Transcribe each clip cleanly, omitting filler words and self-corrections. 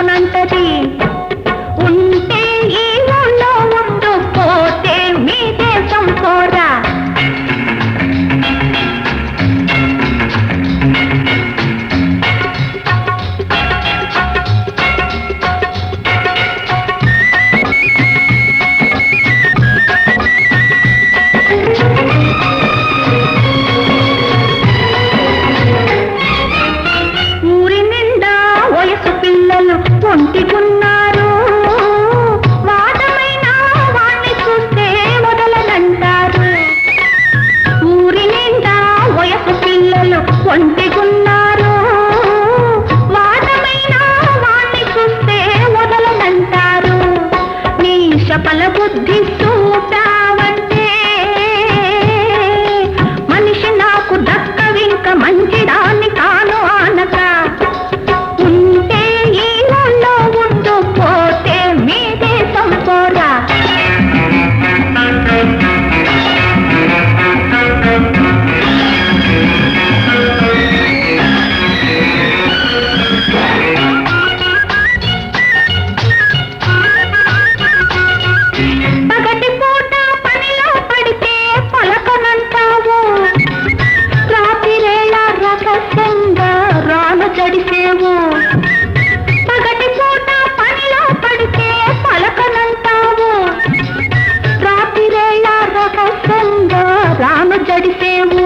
చేసుకోనంటది. ఉంటే ఈ ఊళ్ళో ఉండు, పోతే మీ దేశం పోరా. ఒంటికున్నారు, వాదమైన వాణ్ణి చూస్తే వదలనంటారు. ఊరి నిండా వయసు పిల్లలు ఒంటికున్నారు, వాదమైన వాణ్ణి చూస్తే వదలనంటారు. నీ శపల బుద్ధి చూపావంటే మనిషి నాకు దక్కవింక మంచిదాన్ని కాను ఆనక. పగటి పూట పనిలో పడితే పలకనంటావు, రాత్రిరేళ రహస్యంగా రాను జడిసేవు.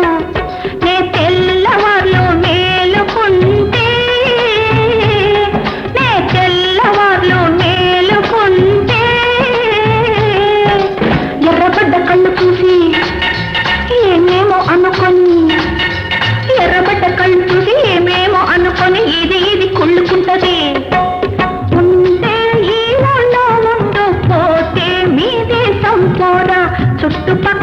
నే తెల్లవార్లు మేలుకుంటే, నే తెల్లవార్లు మేలుకుంటే ఎర్రబడ్డ కళ్ళు చూసి ఏమేమో అనుకొని, ఎర్రబడ్డ కళ్ళు చూసి ఏమేమో అనుకొని ఇది కుళ్ళుకుంటది. ఉంటే ఈ ఊళ్ళో ఉండు, పోతే మీ దేశం పోరా. చుట్టుపక్కల